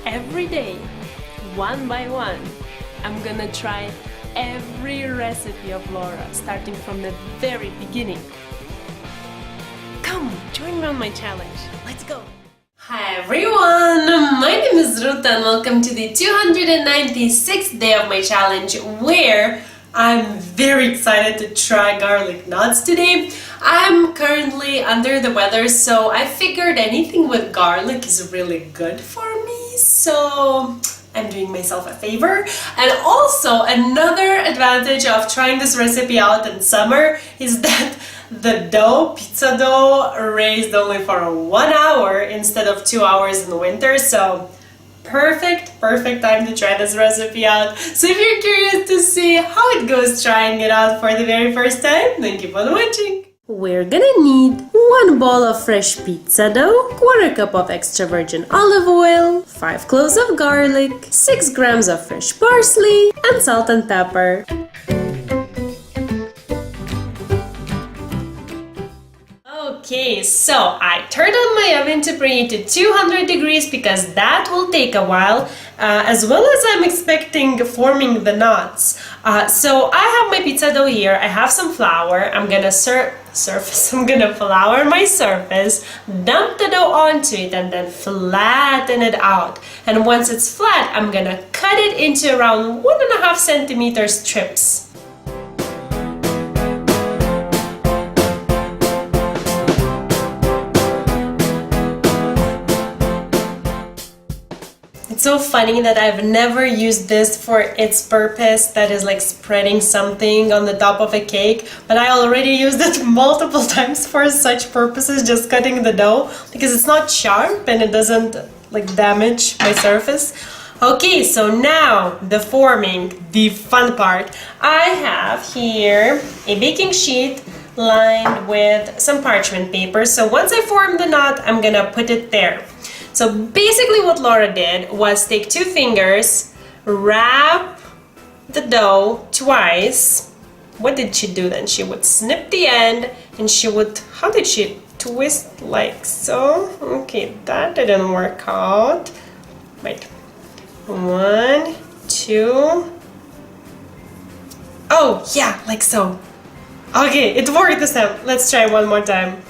every day, one by one, I'm gonna try every recipe of Laura, starting from the very beginning. Come, join me on my challenge. Let's go! Hi everyone! My name is Ruta and welcome to the 296th day of my challenge, where I'm very excited to try garlic knots today. I'm currently under the weather, so I figured anything with garlic is really good for me, so I'm doing myself a favor. And also, another advantage of trying this recipe out in summer is that the dough, pizza dough, raised only for 1 hour instead of 2 hours in the winter, so perfect time to try this recipe out. So if you're curious to see how it goes trying it out for the very first time, then keep on watching. We're gonna need 1 bowl of fresh pizza dough, 1/4 cup of extra virgin olive oil, 5 cloves of garlic, 6 grams of fresh parsley, and salt and pepper. Okay, so I turned on my oven to preheat to 200 degrees because that will take a while, as well as I'm expecting forming the knots. So I have my pizza dough here, I have some flour, I'm gonna I'm gonna flour my surface, dump the dough onto it, and then flatten it out. And once it's flat, I'm gonna cut it into around 1.5 centimeter strips. It's so funny that I've never used this for its purpose, that is like spreading something on the top of a cake, but I already used it multiple times for such purposes, just cutting the dough, because it's not sharp and it doesn't like damage my surface. Okay, so now the forming, the fun part. I have here a baking sheet lined with some parchment paper, so once I form the knot, I'm gonna put it there. So basically what Laura did was take 2 fingers, wrap the dough twice. What did she do then? She would snip the end and she would, how did she twist like so? Okay, that didn't work out. Wait, 1, 2. Oh yeah, like so. Okay, it worked this time. Let's try one more time.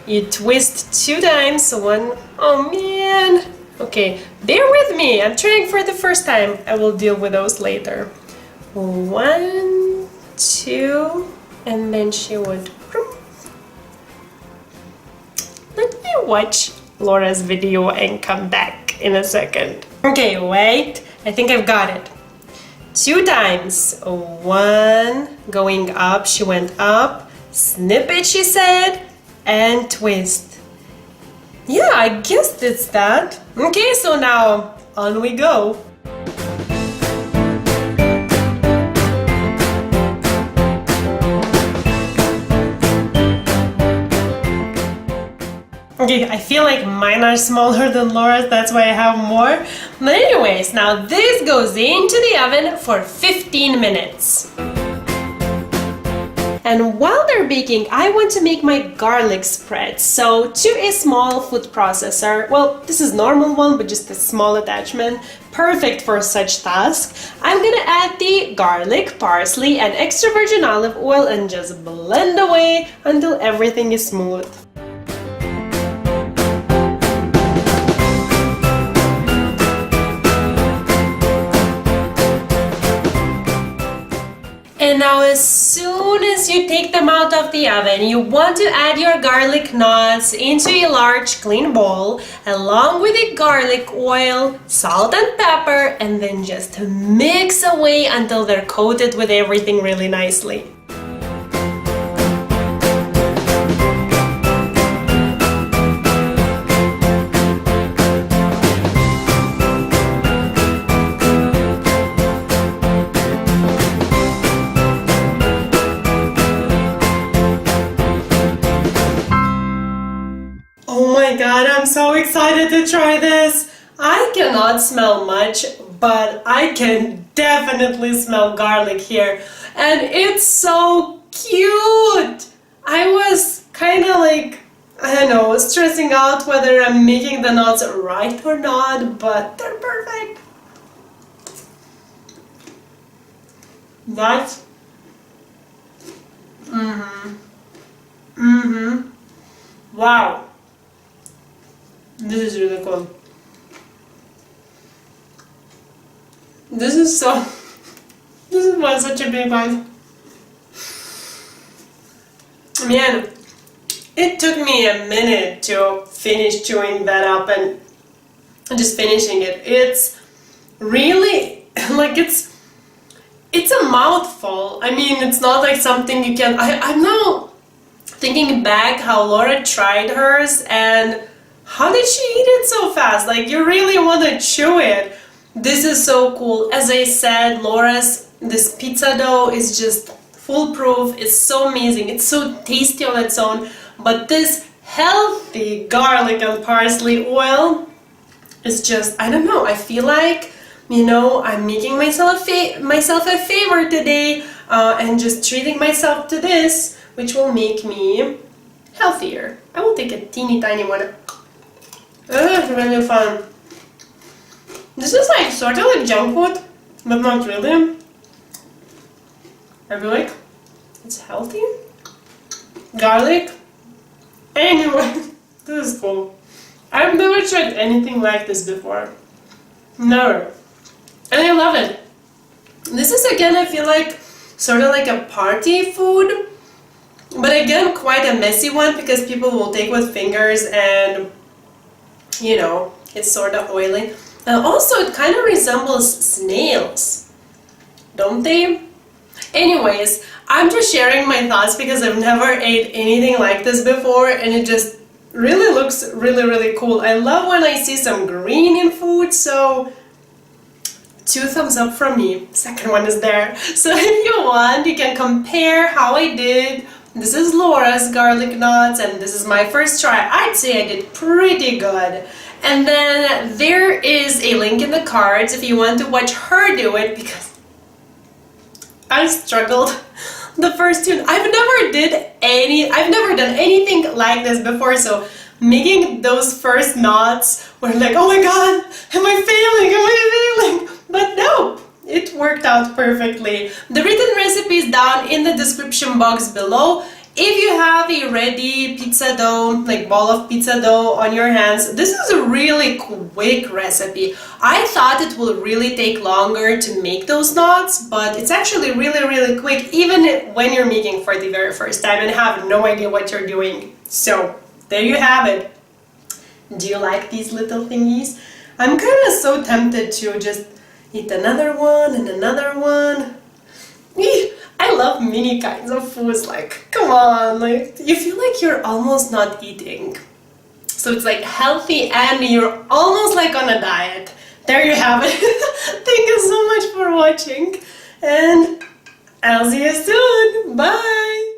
You twist 2 times, so 1, oh man. Okay, bear with me, I'm trying for the first time. I will deal with those later. 1, 2, and then she would. Let me watch Laura's video and come back in a second. Okay, wait, I think I've got it. 2 times, 1 going up, she went up, snip it, she said, and twist. Yeah, I guess it's that. Okay, so now on we go. Okay, I feel like mine are smaller than Laura's, that's why I have more. But anyways, now this goes into the oven for 15 minutes. And while they're baking, I want to make my garlic spread. So to a small food processor, well, this is normal one, but just a small attachment, perfect for such task. I'm gonna add the garlic, parsley, and extra virgin olive oil and just blend away until everything is smooth. And now as soon as you take them out of the oven, you want to add your garlic knots into a large clean bowl along with the garlic oil, salt and pepper, and then just mix away until they're coated with everything really nicely. Oh my god, I'm so excited to try this! I cannot smell much, but I can definitely smell garlic here. And it's so cute! I was kind of like I don't know, stressing out whether I'm making the knots right or not, but they're perfect. That's wow. This is really cool. This is so this is why such a big bite. Man, it took me a minute to finish chewing that up and just finishing it. It's really like it's a mouthful. I mean, it's not like something you can. I'm now thinking back how Laura tried hers and how did she eat it so fast? Like, you really want to chew it. This is so cool. As I said, Laura's this pizza dough is just foolproof. It's so amazing. It's so tasty on its own. But this healthy garlic and parsley oil is just, I don't know, I feel like, you know, I'm making myself a favor today and just treating myself to this, which will make me healthier. I will take a teeny tiny one. It's really fun. This is like sort of like junk food, but not really. I feel like it's healthy. Garlic. Anyway, this is cool. I've never tried anything like this before. Never. And I love it. This is again, I feel like, sort of like a party food. But again, quite a messy one because people will take with fingers and, you know, it's sort of oily. And also it kind of resembles snails, don't they? Anyways, I'm just sharing my thoughts because I've never ate anything like this before and it just really looks really cool. I love when I see some green in food, so 2 thumbs up from me. Second one is there. So if you want, you can compare how I did. This is Laura's garlic knots and this is my first try. I'd say I did pretty good. And then there is a link in the cards if you want to watch her do it because I struggled the first 2. I've never done anything like this before, so making those first knots were like, oh my god, am I failing? But no, it worked out perfectly. The written recipe is down in the description box below. If you have a ready pizza dough, like ball of pizza dough on your hands, this is a really quick recipe. I thought it will really take longer to make those knots, but it's actually really quick, even when you're making for the very first time and have no idea what you're doing. So there you have it. Do you like these little thingies? I'm kind of so tempted to just eat another one and another one. I love mini kinds of foods, like, come on, like, you feel like you're almost not eating. So it's like healthy and you're almost like on a diet. There you have it. Thank you so much for watching and I'll see you soon. Bye!